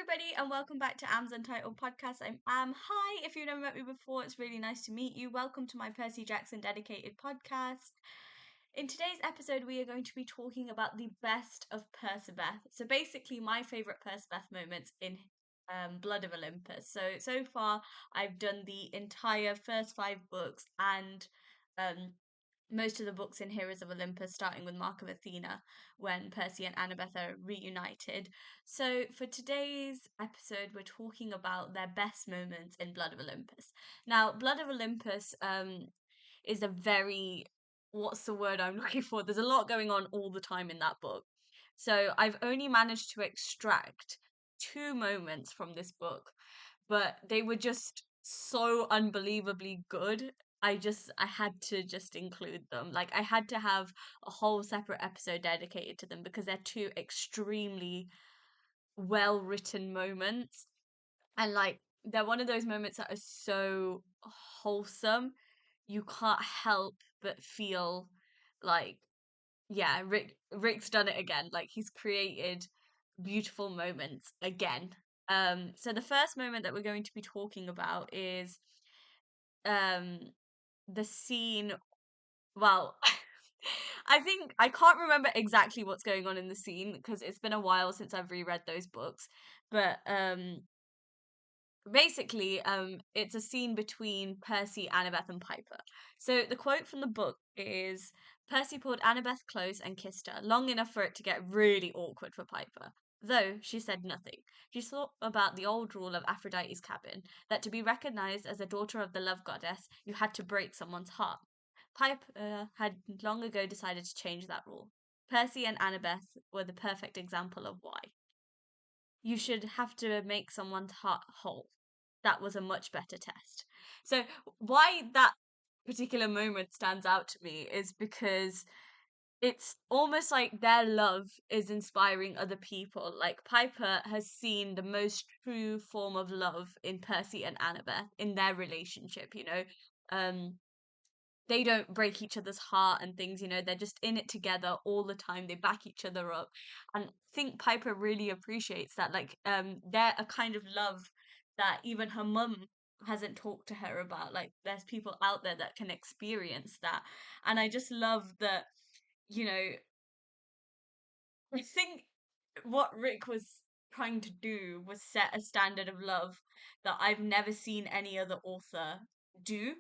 everybody, and welcome back to Aamsuntitledpodcast. I'm Am. Hi, if you've never met me before, it's really nice to meet you. Welcome to my Percy Jackson dedicated podcast. In today's episode, we are going to be talking about the best of Percabeth. So basically, my favorite Percabeth moments in Blood of Olympus. So far, I've done the entire first 5 books and um, most of the books in Heroes of Olympus, starting with Mark of Athena, when Percy and Annabeth are reunited. So, for today's episode, we're talking about their best moments in Blood of Olympus. Now, Blood of Olympus is a very, what's the word I'm looking for? There's a lot going on all the time in that book. So, I've only managed to extract 2 moments from this book, but they were just so unbelievably good. I had to just include them. Like I had to have a whole separate episode dedicated to them because they're 2 extremely well written moments. And like they're one of those moments that are so wholesome. You can't help but feel like, yeah, Rick's done it again. Like he's created beautiful moments again. So the first moment that we're going to be talking about is um the scene. Well, I think I can't remember exactly what's going on in the scene because it's been a while since I've reread those books. But basically, it's a scene between Percy, Annabeth, and Piper. So the quote from the book is Percy pulled Annabeth close and kissed her, long enough for it to get really awkward for Piper. Though she said nothing. She thought about the old rule of Aphrodite's cabin, that to be recognized as a daughter of the love goddess, you had to break someone's heart. Piper had long ago decided to change that rule. Percy and Annabeth were the perfect example of why. You should have to make someone's heart whole. That was a much better test. So, why that particular moment stands out to me is because it's almost like their love is inspiring other people. Like, Piper has seen the most true form of love in Percy and Annabeth in their relationship, you know. Um, they don't break each other's heart and things, you know, they're just in it together all the time. They back each other up. And I think Piper really appreciates that. Like, they're a kind of love that even her mum hasn't talked to her about. Like, there's people out there that can experience that. And I just love that, you know, I think what Rick was trying to do was set a standard of love that I've never seen any other author do,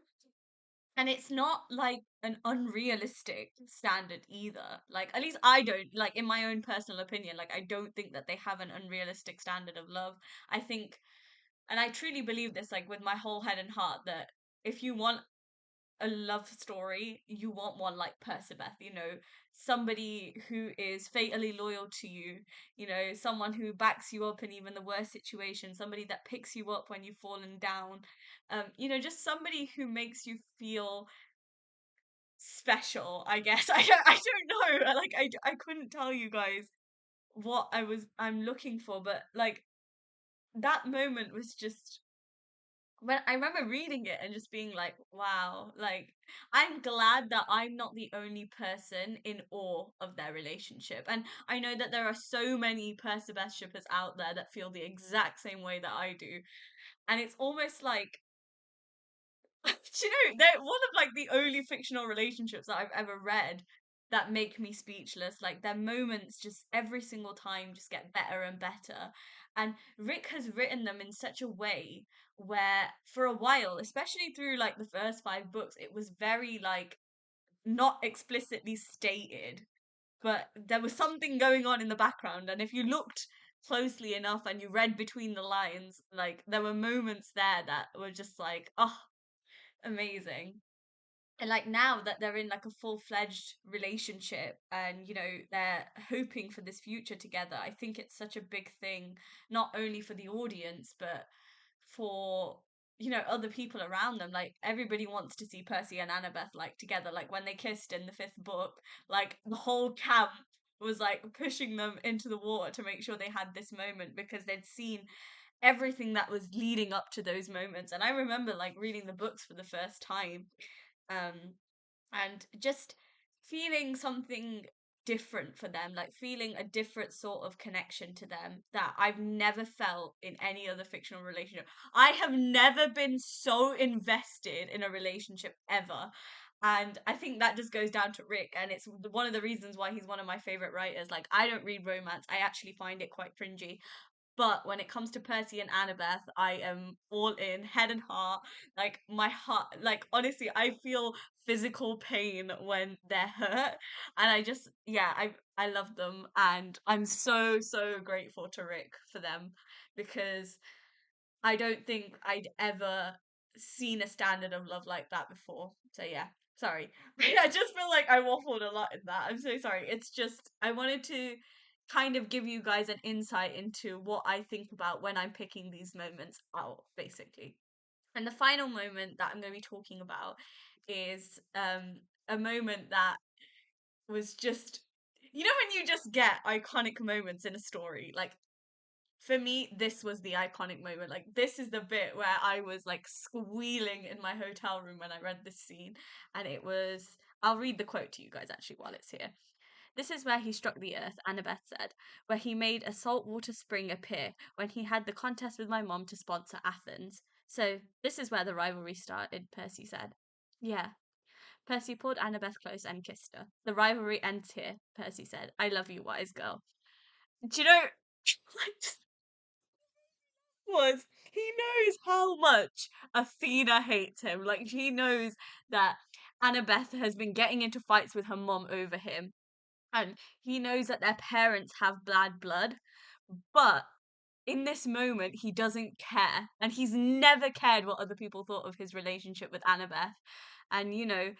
and it's not like an unrealistic standard either. Like, at least I don't, like, in my own personal opinion, like, I don't think that they have an unrealistic standard of love. I think, and I truly believe this, like, with my whole head and heart, that if you want a love story, you want one like Percabeth, you know, somebody who is fatally loyal to you, you know, someone who backs you up in even the worst situation, somebody that picks you up when you've fallen down, you know, just somebody who makes you feel special, I guess. I don't know. Like I couldn't tell you guys what I'm looking for, but like that moment was just when I remember reading it and just being like, wow, like I'm glad that I'm not the only person in awe of their relationship. And I know that there are so many Percabeth shippers out there that feel the exact same way that I do. And it's almost like do you know, they're one of like the only fictional relationships that I've ever read that make me speechless. Like their moments just every single time just get better and better. And Rick has written them in such a way where for a while, especially through like the first 5 books, it was very like not explicitly stated, but there was something going on in the background. And if you looked closely enough and you read between the lines, like there were moments there that were just like, oh, amazing. And like now that they're in like a full-fledged relationship and you know they're hoping for this future together, I think it's such a big thing, not only for the audience but for, you know, other people around them. Like everybody wants to see Percy and Annabeth like together. Like when they kissed in the 5th book, like the whole camp was like pushing them into the water to make sure they had this moment because they'd seen everything that was leading up to those moments. And I remember like reading the books for the first time, um, and just feeling something different for them, like feeling a different sort of connection to them that I've never felt in any other fictional relationship. I have never been so invested in a relationship ever. And I think that just goes down to Rick, and it's one of the reasons why he's one of my favorite writers. Like, I don't read romance, I actually find it quite cringy. But when it comes to Percy and Annabeth, I am all in, head and heart. Like my heart, like honestly, I feel physical pain when they're hurt, and I just, yeah, I love them, and I'm so grateful to Rick for them because I don't think I'd ever seen a standard of love like that before. So yeah, sorry. I just feel like I waffled a lot in that. I'm so sorry. It's just I wanted to kind of give you guys an insight into what I think about when I'm picking these moments out, basically. And the final moment that I'm going to be talking about is a moment that was just, you know, when you just get iconic moments in a story, like for me, this was the iconic moment. Like, this is the bit where I was like squealing in my hotel room when I read this scene. And it was, I'll read the quote to you guys actually while it's here. This is where he struck the earth, Annabeth said, where he made a saltwater spring appear when he had the contest with my mom to sponsor Athens. So, this is where the rivalry started, Percy said. Yeah. Percy pulled Annabeth close and kissed her. The rivalry ends here, Percy said. I love you, wise girl. Do you know, like, was he knows how much Athena hates him. Like he knows that Annabeth has been getting into fights with her mom over him. And he knows that their parents have bad blood. But in this moment he doesn't care. And he's never cared what other people thought of his relationship with Annabeth. And you know,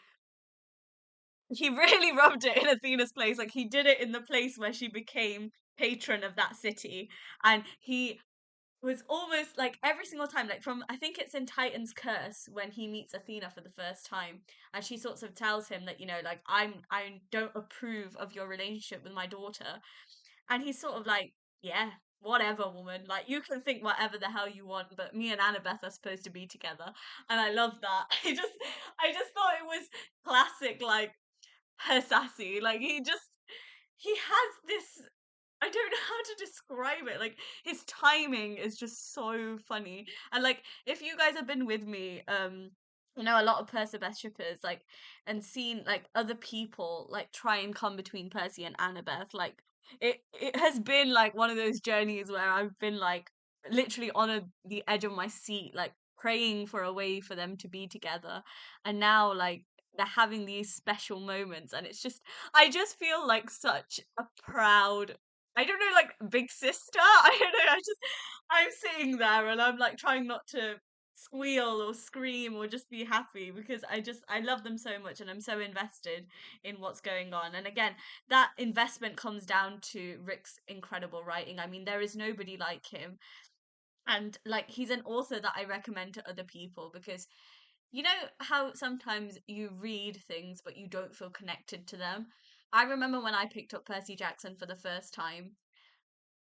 he really rubbed it in Athena's place. Like he did it in the place where she became patron of that city. And he was almost like every single time, like from I think it's in Titan's Curse when he meets Athena for the first time, and she sort of tells him that, you know, like I don't approve of your relationship with my daughter, and he's sort of like, yeah, whatever, woman, like you can think whatever the hell you want, but me and Annabeth are supposed to be together, and I love that. I just thought it was classic, like her sassy, like he has this I don't know how to describe it. Like his timing is just so funny. And like if you guys have been with me, you know, a lot of Percabeth shippers, like and seen like other people like try and come between Percy and Annabeth, like it has been like one of those journeys where I've been like literally on the edge of my seat, like praying for a way for them to be together. And now like they're having these special moments, and it's just I just feel like such a proud, I don't know, like big sister. I don't know. I'm sitting there and I'm like trying not to squeal or scream or just be happy because I love them so much and I'm so invested in what's going on. And again, that investment comes down to Rick's incredible writing. I mean, there is nobody like him. And like he's an author that I recommend to other people because you know how sometimes you read things but you don't feel connected to them. I remember when I picked up Percy Jackson for the first time,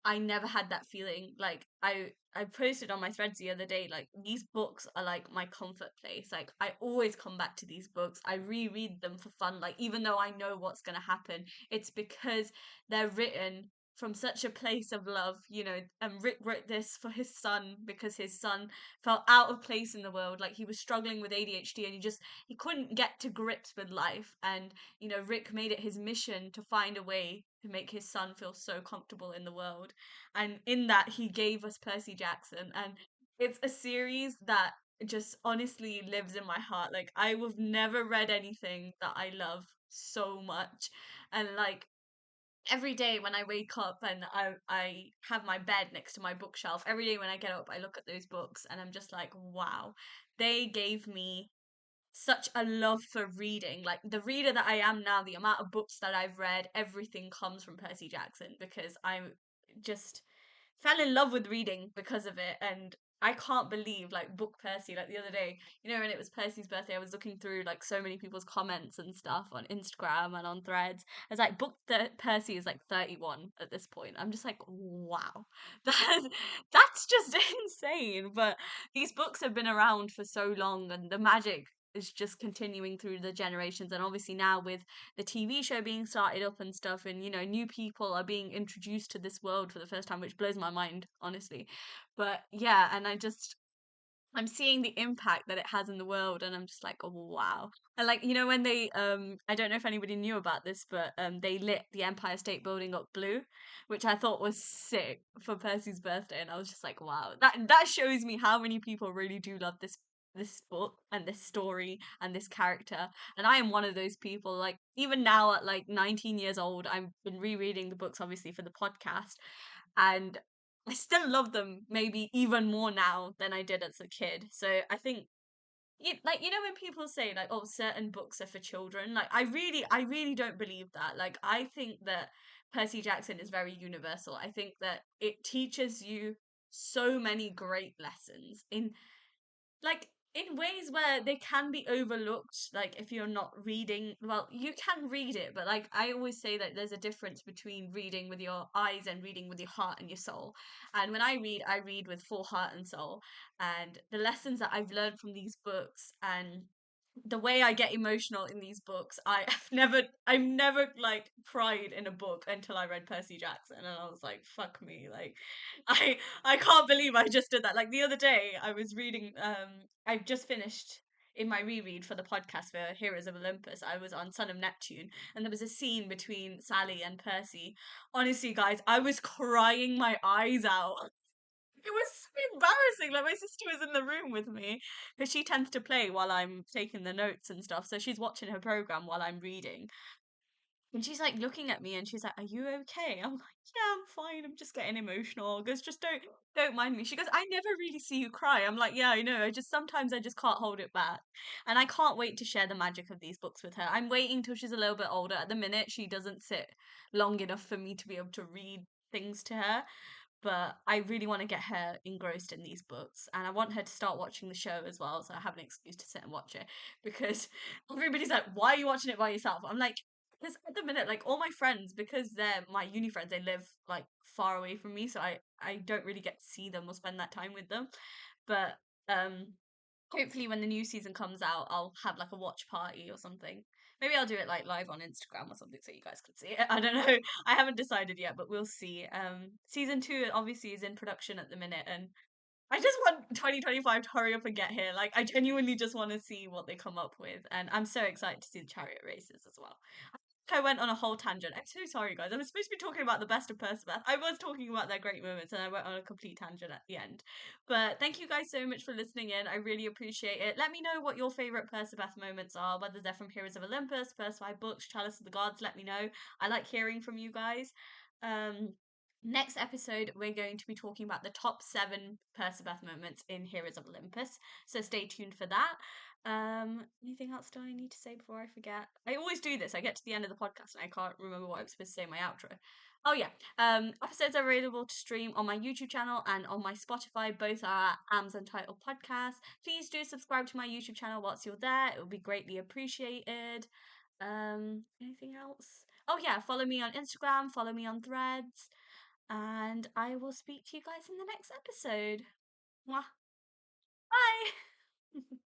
I never had that feeling. Like I posted on my threads the other day, like these books are like my comfort place. Like I always come back to these books. I reread them for fun. Like even though I know what's gonna happen, it's because they're written from such a place of love, you know. And Rick wrote this for his son because his son felt out of place in the world. Like he was struggling with ADHD and he couldn't get to grips with life. And you know, Rick made it his mission to find a way to make his son feel so comfortable in the world. And in that, he gave us Percy Jackson. And it's a series that just honestly lives in my heart. Like, I have never read anything that I love so much. And like, every day when I wake up and I have my bed next to my bookshelf, every day when I get up, I look at those books and I'm just like, wow, they gave me such a love for reading. Like the reader that I am now, the amount of books that I've read, everything comes from Percy Jackson because I just fell in love with reading because of it. And I can't believe like book Percy, like the other day, you know, when it was Percy's birthday, I was looking through like so many people's comments and stuff on Instagram and on threads. I was like, Percy is like 31 at this point. I'm just like, wow, that, that's just insane. But these books have been around for so long, and the magic is just continuing through the generations. And obviously now with the TV show being started up and stuff, and new people are being introduced to this world for the first time, which blows my mind, honestly. But yeah, and I'm seeing the impact that it has in the world, and I'm just like, oh wow. And like, when they I don't know if anybody knew about this, but they lit the Empire State Building up blue, which I thought was sick for Percy's birthday, and I was just like, wow. That shows me how many people really do love this book and this story and this character. And I am one of those people. Like, even now at like 19 years old, I've been rereading the books obviously for the podcast, and I still love them maybe even more now than I did as a kid. So I think like when people say like, oh, certain books are for children, like I really don't believe that. Like, I think that Percy Jackson is very universal. I think that it teaches you so many great lessons like in ways where they can be overlooked, like if you're not reading. Well, you can read it, but like I always say that there's a difference between reading with your eyes and reading with your heart and your soul. And when I read with full heart and soul. And the lessons that I've learned from these books, and the way I get emotional in these books, I've never like cried in a book until I read Percy Jackson, and I was like, fuck me, like I I can't believe I just did that. Like the other day I was reading, I've just finished in my reread for the podcast for Heroes of Olympus. I was on Son of Neptune, and there was a scene between Sally and Percy. Honestly, guys, I was crying my eyes out. It was so embarrassing. Like, my sister was in the room with me because she tends to play while I'm taking the notes and stuff. So she's watching her program while I'm reading. And she's like looking at me and she's like, "Are you okay?" I'm like, "Yeah, I'm fine. I'm just getting emotional." Goes, "Just don't mind me." She goes, "I never really see you cry." I'm like, "Yeah, I know. I just sometimes I just can't hold it back." And I can't wait to share the magic of these books with her. I'm waiting till she's a little bit older. At the minute, she doesn't sit long enough for me to be able to read things to her, but I really want to get her engrossed in these books, and I want her to start watching the show as well, so I have an excuse to sit and watch it. Because everybody's like, "Why are you watching it by yourself?" I'm like, because at the minute, like all my friends, because they're my uni friends, they live like far away from me, so I don't really get to see them or spend that time with them. But um hopefully when the new season comes out, I'll have like a watch party or something. Maybe I'll do it like live on Instagram or something so you guys can see it. I don't know. I haven't decided yet, but we'll see. Season 2 obviously is in production at the minute, and I just want 2025 to hurry up and get here. Like, I genuinely just want to see what they come up with, and I'm so excited to see the chariot races as well. I went on a whole tangent. I'm so sorry, guys. I was supposed to be talking about the best of Percabeth. I was talking about their great moments, and I went on a complete tangent at the end. But thank you guys so much for listening in. I really appreciate it. Let me know what your favorite Percabeth moments are, whether they're from Heroes of Olympus, First Five Books, Chalice of the Gods. Let me know. I like hearing from you guys. Um, Next episode, we're going to be talking about the top 7 Percabeth moments in Heroes of Olympus. So stay tuned for that. Anything else do I need to say before I forget? I always do this. I get to the end of the podcast and I can't remember what I was supposed to say in my outro. Oh yeah. Episodes are available to stream on my YouTube channel and on my Spotify. Both are Aamsuntitledpodcast. Please do subscribe to my YouTube channel whilst you're there. It would be greatly appreciated. Anything else? Oh yeah, follow me on Instagram, follow me on Threads, and I will speak to you guys in the next episode. Mwah. Bye.